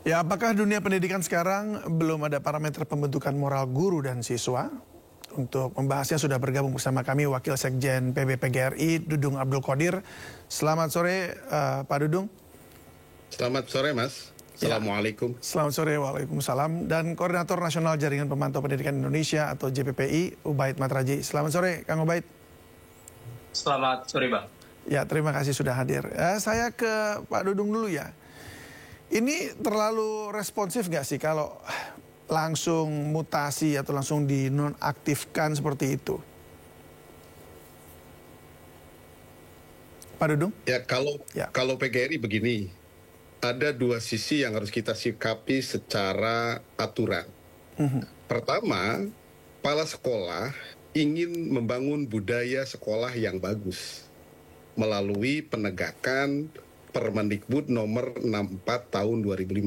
Ya, apakah dunia pendidikan sekarang belum ada parameter pembentukan moral guru dan siswa? Untuk membahasnya sudah bergabung bersama kami Wakil Sekjen PB-PGRI Dudung Abdul Qodir. Selamat sore Pak Dudung. Selamat sore Mas. Assalamualaikum. Selamat sore, waalaikumsalam. Dan Koordinator Nasional Jaringan Pemantau Pendidikan Indonesia atau JPPI, Ubaid Matraji. Selamat sore, Kang Ubaid. Selamat sore, Bang. Ya, terima kasih sudah hadir. Saya ke Pak Dudung dulu ya. Ini terlalu responsif nggak sih kalau langsung mutasi atau langsung dinonaktifkan seperti itu? Pak Dudung? Ya, kalau PGRI begini, ada dua sisi yang harus kita sikapi secara aturan. Pertama, kepala sekolah ingin membangun budaya sekolah yang bagus melalui penegakan Permendikbud nomor 64 tahun 2015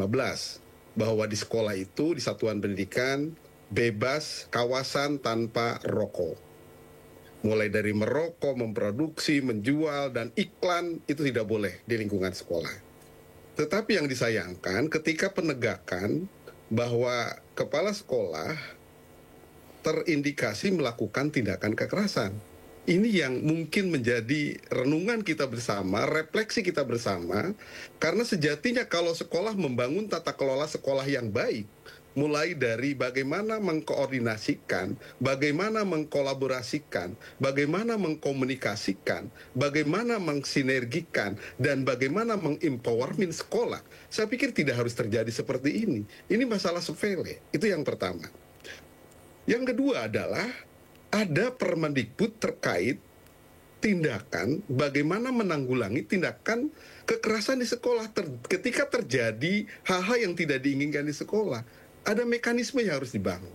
bahwa di sekolah itu, di satuan pendidikan, bebas kawasan tanpa rokok. Mulai dari merokok, memproduksi, menjual, dan iklan itu tidak boleh di lingkungan sekolah. Tetapi yang disayangkan ketika penegakan bahwa kepala sekolah terindikasi melakukan tindakan kekerasan. Ini yang mungkin menjadi renungan kita bersama, refleksi kita bersama, karena sejatinya kalau sekolah membangun tata kelola sekolah yang baik, mulai dari bagaimana mengkoordinasikan, bagaimana mengkolaborasikan, bagaimana mengkomunikasikan, bagaimana mensinergikan, dan bagaimana mengempowerment sekolah, saya pikir tidak harus terjadi seperti ini. Ini masalah sepele, itu yang pertama. Yang kedua adalah ada Permendikbud terkait tindakan bagaimana menanggulangi tindakan kekerasan di sekolah ketika terjadi hal-hal yang tidak diinginkan di sekolah. Ada mekanisme yang harus dibangun.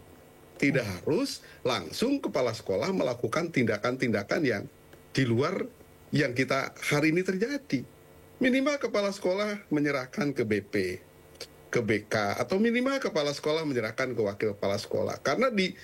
Tidak harus langsung kepala sekolah melakukan tindakan-tindakan yang di luar yang kita hari ini terjadi. Minimal kepala sekolah menyerahkan ke BP, ke BK, atau minimal kepala sekolah menyerahkan ke wakil kepala sekolah. Karena di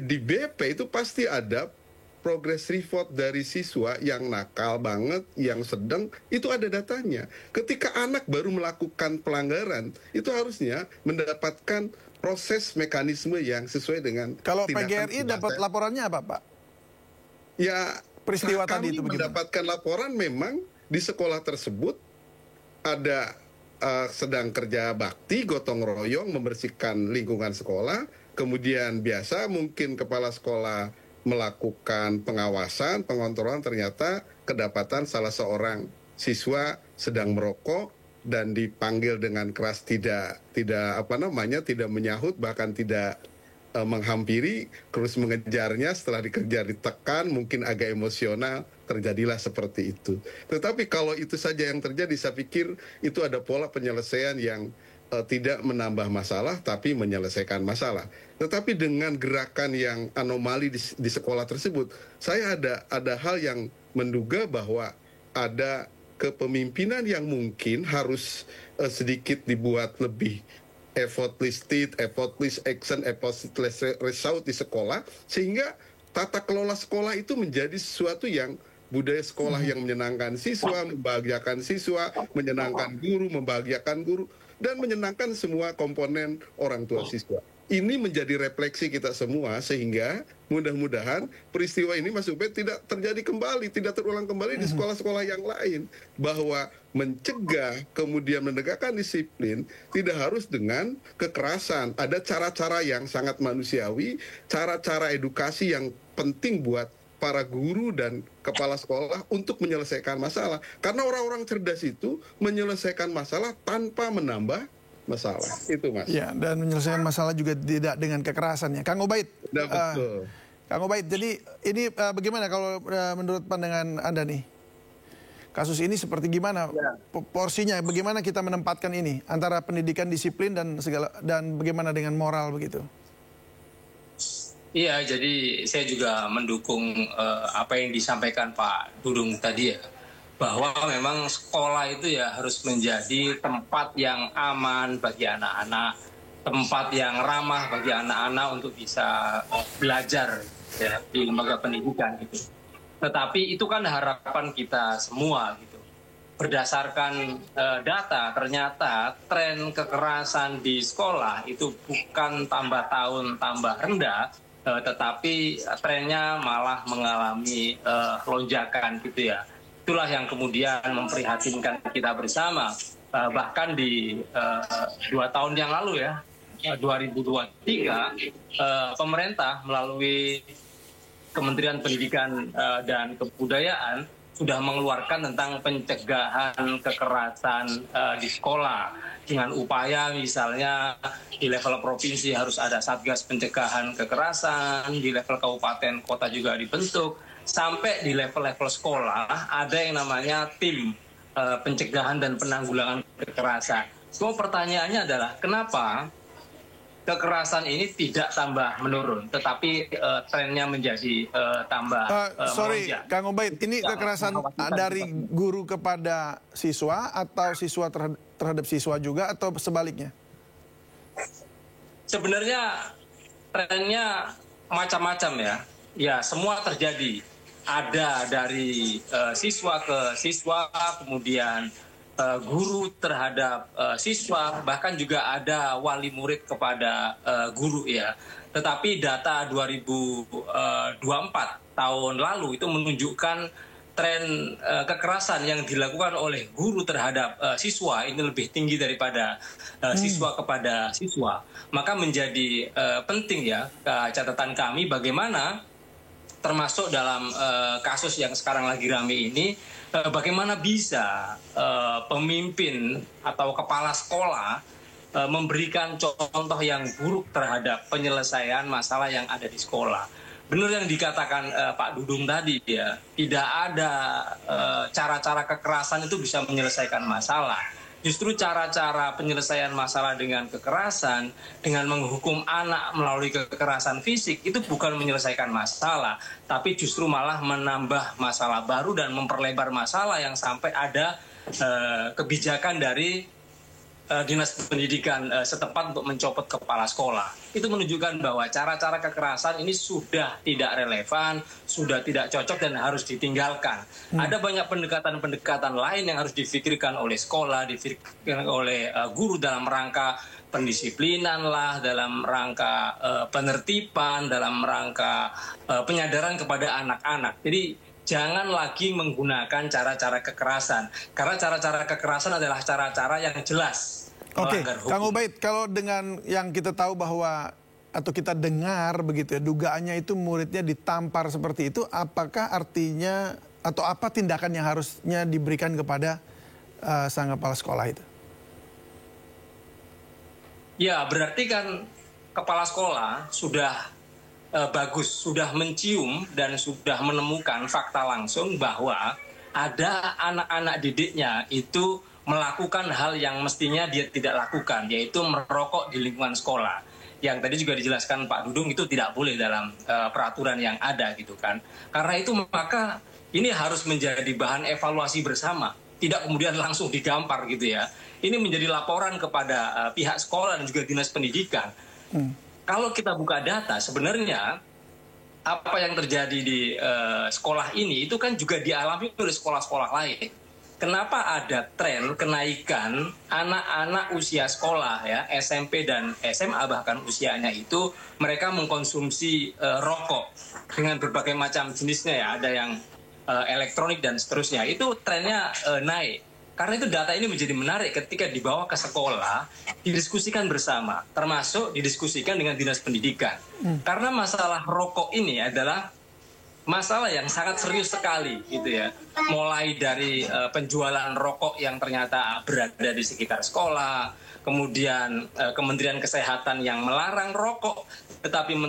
BP itu pasti ada progress report dari siswa yang nakal banget, yang sedang, itu ada datanya. Ketika anak baru melakukan pelanggaran, itu harusnya mendapatkan proses mekanisme yang sesuai dengan kalau PGRI dapat laporannya apa, Pak? Ya, peristiwa tadi itu kami mendapatkan laporan memang di sekolah tersebut ada sedang kerja bakti, gotong royong, membersihkan lingkungan sekolah. Kemudian biasa mungkin kepala sekolah melakukan pengawasan, pengontrolan, ternyata kedapatan salah seorang siswa sedang merokok dan dipanggil dengan keras, tidak menyahut, bahkan tidak menghampiri, terus mengejarnya. Setelah dikejar, ditekan, mungkin agak emosional, terjadilah seperti itu. Tetapi kalau itu saja yang terjadi, saya pikir itu ada pola penyelesaian yang tidak menambah masalah, tapi menyelesaikan masalah. Tetapi dengan gerakan yang anomali di sekolah tersebut, saya ada hal yang menduga bahwa ada kepemimpinan yang mungkin harus sedikit dibuat lebih effortless action, effortless result di sekolah, sehingga tata kelola sekolah itu menjadi sesuatu yang budaya sekolah yang menyenangkan siswa, membahagiakan siswa, menyenangkan guru, membahagiakan guru, dan menyenangkan semua komponen orang tua siswa. Ini menjadi refleksi kita semua, sehingga mudah-mudahan peristiwa ini, Mas Ubed, tidak terjadi kembali, tidak terulang kembali di sekolah-sekolah yang lain. Bahwa mencegah, kemudian menegakkan disiplin, tidak harus dengan kekerasan. Ada cara-cara yang sangat manusiawi, cara-cara edukasi yang penting buat para guru dan kepala sekolah untuk menyelesaikan masalah. Karena orang-orang cerdas itu menyelesaikan masalah tanpa menambah masalah. Itu, Mas. Ya, dan menyelesaikan masalah juga tidak dengan kekerasan ya. Kang Ubaid. Betul. Kang Ubaid, jadi ini bagaimana kalau menurut pandangan Anda nih? Kasus ini seperti gimana porsinya? Bagaimana kita menempatkan ini antara pendidikan, disiplin dan bagaimana dengan moral begitu? Iya, jadi saya juga mendukung apa yang disampaikan Pak Dudung tadi ya, bahwa memang sekolah itu ya harus menjadi tempat yang aman bagi anak-anak, tempat yang ramah bagi anak-anak untuk bisa belajar ya, di lembaga pendidikan gitu. Tetapi itu kan harapan kita semua gitu. berdasarkan data ternyata tren kekerasan di sekolah itu bukan tambah tahun tambah rendah, tetapi trennya malah mengalami lonjakan gitu ya. Itulah yang kemudian memprihatinkan kita bersama. Bahkan di 2 tahun yang lalu ya, 2023, pemerintah melalui Kementerian Pendidikan dan Kebudayaan sudah mengeluarkan tentang pencegahan kekerasan di sekolah dengan upaya misalnya di level provinsi harus ada satgas pencegahan kekerasan, di level kabupaten kota juga dibentuk, sampai di level-level sekolah ada yang namanya tim pencegahan dan penanggulangan kekerasan. Semua pertanyaannya adalah kenapa kekerasan ini tidak tambah menurun, tetapi trennya menjadi tambah sorry, melonjak. Kang Ubaid, ini kekerasan dari guru kepada siswa atau siswa terhadap siswa juga atau sebaliknya? Sebenarnya trennya macam-macam ya. Ya, semua terjadi. Ada dari siswa ke siswa, kemudian guru terhadap siswa, bahkan juga ada wali murid kepada guru ya. Tetapi data 2024 tahun lalu itu menunjukkan tren kekerasan yang dilakukan oleh guru terhadap siswa ini lebih tinggi daripada siswa kepada siswa. Maka menjadi penting ya catatan kami bagaimana termasuk dalam kasus yang sekarang lagi rame ini, bagaimana bisa pemimpin atau kepala sekolah memberikan contoh yang buruk terhadap penyelesaian masalah yang ada di sekolah. Benar yang dikatakan Pak Dudung tadi ya, tidak ada cara-cara kekerasan itu bisa menyelesaikan masalah. Justru cara-cara penyelesaian masalah dengan kekerasan, dengan menghukum anak melalui kekerasan fisik, itu bukan menyelesaikan masalah, tapi justru malah menambah masalah baru dan memperlebar masalah yang sampai ada kebijakan dari Dinas Pendidikan setempat untuk mencopot kepala sekolah. Itu menunjukkan bahwa cara-cara kekerasan ini sudah tidak relevan, sudah tidak cocok dan harus ditinggalkan. Ada banyak pendekatan-pendekatan lain yang harus difikirkan oleh sekolah, difikirkan oleh guru dalam rangka pendisiplinan lah, dalam rangka penertiban, dalam rangka penyadaran kepada anak-anak. Jadi jangan lagi menggunakan cara-cara kekerasan, karena cara-cara kekerasan adalah cara-cara yang jelas. Oke, Kang Ubaid, kalau dengan yang kita tahu bahwa atau kita dengar begitu ya, dugaannya itu muridnya ditampar seperti itu, apakah artinya atau apa tindakan yang harusnya diberikan kepada sang kepala sekolah itu? Ya, berarti kan kepala sekolah sudah bagus, sudah mencium dan sudah menemukan fakta langsung bahwa ada anak-anak didiknya itu melakukan hal yang mestinya dia tidak lakukan, yaitu merokok di lingkungan sekolah. Yang tadi juga dijelaskan Pak Dudung itu tidak boleh dalam peraturan yang ada gitu kan. Karena itu maka ini harus menjadi bahan evaluasi bersama, tidak kemudian langsung digampar gitu ya. Ini menjadi laporan kepada pihak sekolah dan juga dinas pendidikan. Kalau kita buka data, sebenarnya apa yang terjadi di sekolah ini itu kan juga dialami oleh sekolah-sekolah lain. Kenapa ada tren kenaikan anak-anak usia sekolah ya, SMP dan SMA bahkan usianya itu mereka mengkonsumsi rokok dengan berbagai macam jenisnya ya, ada yang elektronik dan seterusnya. Itu trennya naik. Karena itu data ini menjadi menarik ketika dibawa ke sekolah, didiskusikan bersama, termasuk didiskusikan dengan dinas pendidikan. Karena masalah rokok ini adalah masalah yang sangat serius sekali gitu ya. Mulai dari penjualan rokok yang ternyata berada di sekitar sekolah, kemudian Kementerian Kesehatan yang melarang rokok, tetapi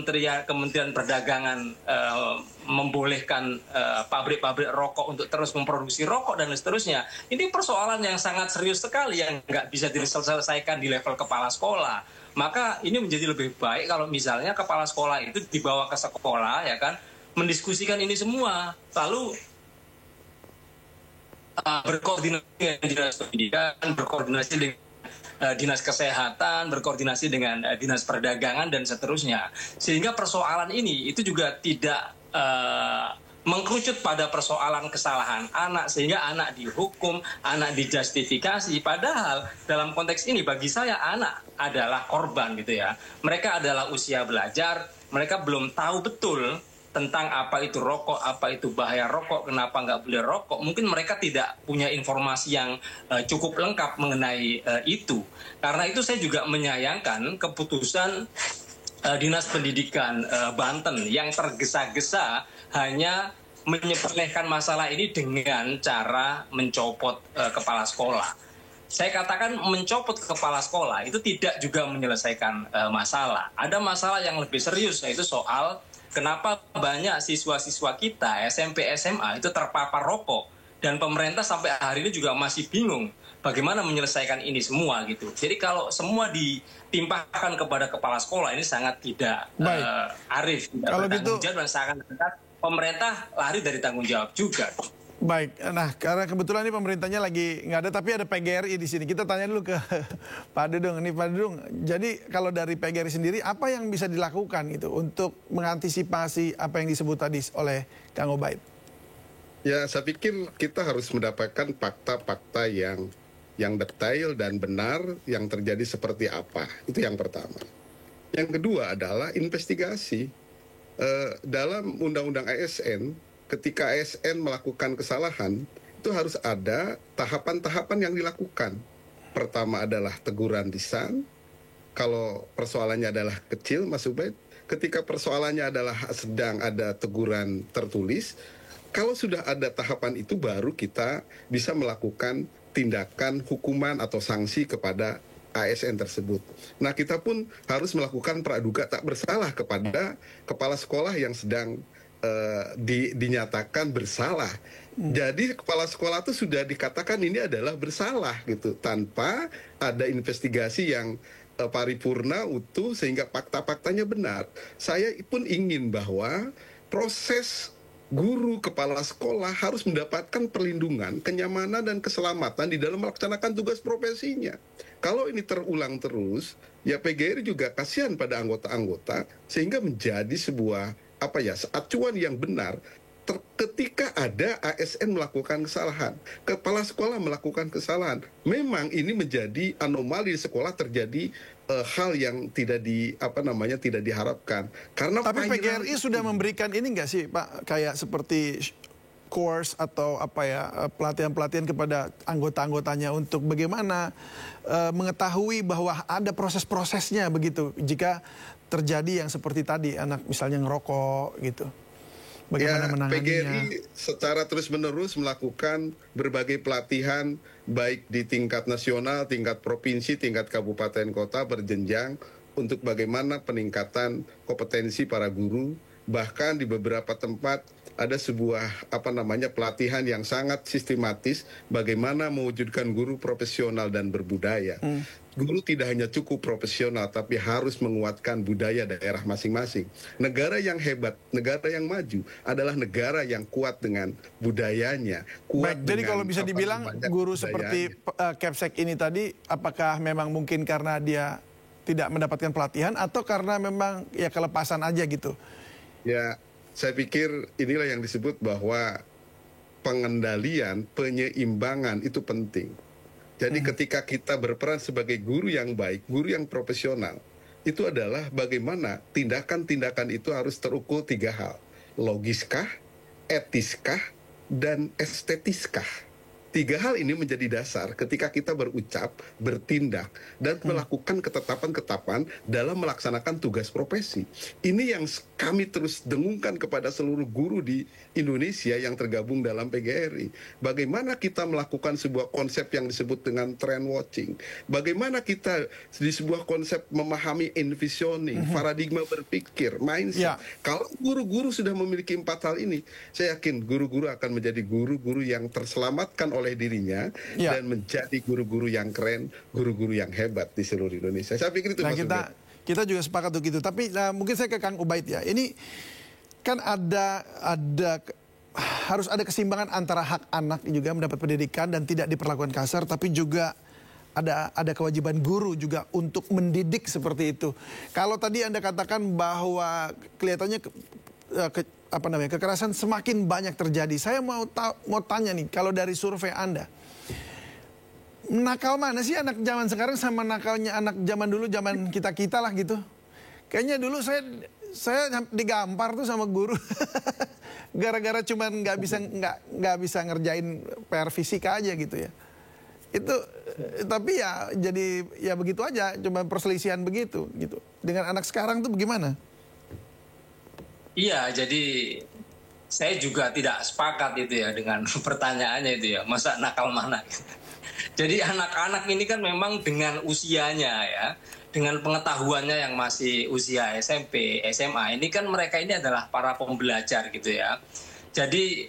Kementerian Perdagangan membolehkan pabrik-pabrik rokok untuk terus memproduksi rokok dan seterusnya. Ini persoalan yang sangat serius sekali yang nggak bisa diselesaikan di level kepala sekolah. Maka ini menjadi lebih baik kalau misalnya kepala sekolah itu dibawa ke sekolah ya kan, mendiskusikan ini semua, lalu berkoordinasi dengan dinas pendidikan, berkoordinasi dengan dinas kesehatan, berkoordinasi dengan dinas perdagangan dan seterusnya, sehingga persoalan ini itu juga tidak mengkerucut pada persoalan kesalahan anak sehingga anak dihukum, anak dijustifikasi. Padahal dalam konteks ini bagi saya anak adalah korban gitu ya. Mereka adalah usia belajar, mereka belum tahu betul tentang apa itu rokok, apa itu bahaya rokok, kenapa nggak boleh rokok. Mungkin mereka tidak punya informasi yang cukup lengkap mengenai itu. Karena itu saya juga menyayangkan keputusan Dinas Pendidikan Banten yang tergesa-gesa hanya menyepelekan masalah ini dengan cara mencopot kepala sekolah. Saya katakan mencopot kepala sekolah itu tidak juga menyelesaikan masalah. Ada masalah yang lebih serius, yaitu soal kenapa banyak siswa-siswa kita SMP SMA itu terpapar rokok, dan pemerintah sampai hari ini juga masih bingung bagaimana menyelesaikan ini semua gitu. Jadi kalau semua ditimpahkan kepada kepala sekolah ini sangat tidak arif, tidak bertanggung jawab, dan sangat pemerintah lari dari tanggung jawab juga. Baik, nah karena kebetulan ini pemerintahnya lagi nggak ada, tapi ada PGRI di sini. Kita tanya dulu ke Pak Dudung. Ini Pak Dudung, jadi kalau dari PGRI sendiri apa yang bisa dilakukan gitu untuk mengantisipasi apa yang disebut tadi oleh Kang Ubaid? Ya, saya pikir kita harus mendapatkan fakta-fakta yang detail dan benar yang terjadi seperti apa. Itu yang pertama. Yang kedua adalah investigasi. Dalam Undang-Undang ASN, ketika ASN melakukan kesalahan, itu harus ada tahapan-tahapan yang dilakukan. Pertama adalah teguran lisan. Kalau persoalannya adalah kecil, Mas Ubaid, ketika persoalannya adalah sedang, ada teguran tertulis. Kalau sudah ada tahapan itu, baru kita bisa melakukan tindakan hukuman atau sanksi kepada ASN tersebut. Nah, kita pun harus melakukan praduga tak bersalah kepada kepala sekolah yang sedang dinyatakan bersalah. Jadi kepala sekolah itu sudah dikatakan ini adalah bersalah gitu, tanpa ada investigasi yang paripurna utuh sehingga fakta-faktanya benar. Saya pun ingin bahwa proses guru kepala sekolah harus mendapatkan perlindungan, kenyamanan dan keselamatan di dalam melaksanakan tugas profesinya. Kalau ini terulang terus, ya PGRI juga kasihan pada anggota-anggota sehingga menjadi sebuah acuan yang benar ketika ada ASN melakukan kesalahan, kepala sekolah melakukan kesalahan. Memang ini menjadi anomali di sekolah, terjadi hal yang tidak tidak diharapkan. Karena tapi PGRI sudah memberikan ini nggak sih Pak, kayak seperti course atau pelatihan-pelatihan kepada anggota-anggotanya untuk bagaimana mengetahui bahwa ada proses-prosesnya begitu jika terjadi yang seperti tadi anak misalnya ngerokok gitu. Bagaimana menanganinya? PGRI secara terus-menerus melakukan berbagai pelatihan baik di tingkat nasional, tingkat provinsi, tingkat kabupaten kota berjenjang untuk bagaimana peningkatan kompetensi para guru. Bahkan di beberapa tempat ada sebuah pelatihan yang sangat sistematis bagaimana mewujudkan guru profesional dan berbudaya. Guru tidak hanya cukup profesional, tapi harus menguatkan budaya daerah masing-masing. Negara yang hebat, negara yang maju adalah negara yang kuat dengan budayanya. Baik, jadi kalau bisa dibilang guru seperti Kepsek ini tadi, apakah memang mungkin karena dia tidak mendapatkan pelatihan atau karena memang ya kelepasan aja gitu? Ya, saya pikir inilah yang disebut bahwa pengendalian, penyeimbangan itu penting. Jadi ketika kita berperan sebagai guru yang baik, guru yang profesional, itu adalah bagaimana tindakan-tindakan itu harus terukur 3 hal. Logiskah, etiskah, dan estetiskah. 3 hal ini menjadi dasar ketika kita berucap, bertindak, dan melakukan ketetapan-ketetapan dalam melaksanakan tugas profesi. Ini yang kami terus dengungkan kepada seluruh guru di Indonesia yang tergabung dalam PGRI. Bagaimana kita melakukan sebuah konsep yang disebut dengan trend watching. Bagaimana kita di sebuah konsep memahami envisioning, paradigma berpikir, mindset. Kalau guru-guru sudah memiliki 4 hal ini, saya yakin guru-guru akan menjadi guru-guru yang terselamatkan oleh dirinya dan menjadi guru-guru yang keren, guru-guru yang hebat di seluruh Indonesia. Saya pikir itu kita juga sepakat untuk itu. Tapi mungkin saya ke Kang Ubaid ya. Ini kan harus ada keseimbangan antara hak anak juga mendapat pendidikan dan tidak diperlakukan kasar, tapi juga ada kewajiban guru juga untuk mendidik seperti itu. Kalau tadi Anda katakan bahwa kelihatannya kekerasan semakin banyak terjadi. Saya mau tanya nih, kalau dari survei Anda, nakal mana sih anak zaman sekarang sama nakalnya anak zaman dulu, zaman kita lah gitu? Kayaknya dulu saya digampar tuh sama guru, gara-gara cuman nggak bisa ngerjain PR fisika aja gitu ya. Itu tapi ya jadi ya begitu aja, cuma perselisihan begitu gitu. Dengan anak sekarang tuh bagaimana? Iya, jadi saya juga tidak sepakat itu ya dengan pertanyaannya itu ya, masa nakal mana? Jadi anak-anak ini kan memang dengan usianya ya, dengan pengetahuannya yang masih usia SMP, SMA, ini kan mereka ini adalah para pembelajar gitu ya. Jadi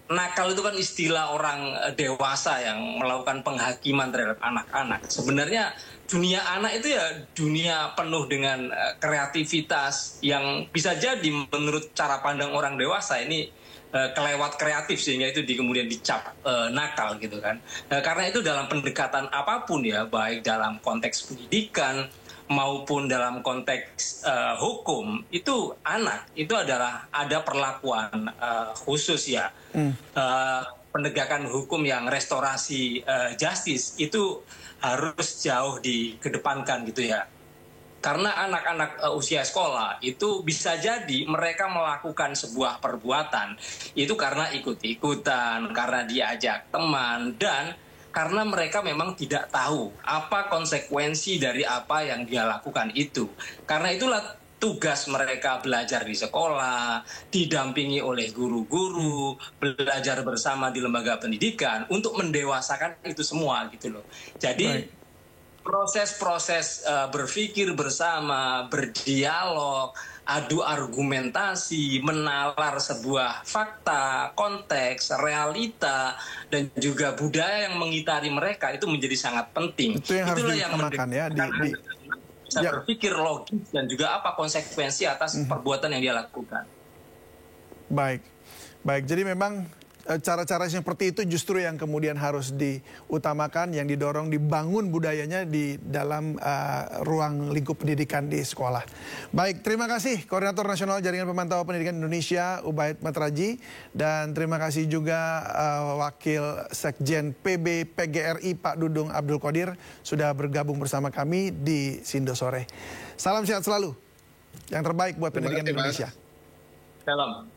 nakal itu kan istilah orang dewasa yang melakukan penghakiman terhadap anak-anak. Sebenarnya dunia anak itu ya dunia penuh dengan kreativitas yang bisa jadi menurut cara pandang orang dewasa ini kelewat kreatif, sehingga itu kemudian dicap nakal gitu kan. Karena itu dalam pendekatan apapun ya, baik dalam konteks pendidikan maupun dalam konteks hukum, itu anak itu adalah ada perlakuan khusus ya. Penegakan hukum yang restorasi justice itu harus jauh dikedepankan gitu ya. Karena anak-anak usia sekolah itu bisa jadi mereka melakukan sebuah perbuatan itu karena ikut-ikutan, karena diajak teman, dan karena mereka memang tidak tahu apa konsekuensi dari apa yang dia lakukan itu. Karena itulah tugas mereka belajar di sekolah, didampingi oleh guru-guru, belajar bersama di lembaga pendidikan untuk mendewasakan itu semua gitu loh. Jadi proses-proses berpikir bersama, berdialog, adu argumentasi, menalar sebuah fakta, konteks, realita, dan juga budaya yang mengitari mereka itu menjadi sangat penting. Itu yang harus diutamakan ya. Bisa berpikir logis dan juga apa konsekuensi atas perbuatan yang dia lakukan. Baik. Jadi memang cara-cara seperti itu justru yang kemudian harus diutamakan, yang didorong, dibangun budayanya di dalam ruang lingkup pendidikan di sekolah. Baik, terima kasih Koordinator Nasional Jaringan Pemantau Pendidikan Indonesia, Ubaid Matraji, dan terima kasih juga Wakil Sekjen PB PGRI Pak Dudung Abdul Qadir sudah bergabung bersama kami di Sindo Sore. Salam sehat selalu, yang terbaik buat pendidikan Indonesia. Salam.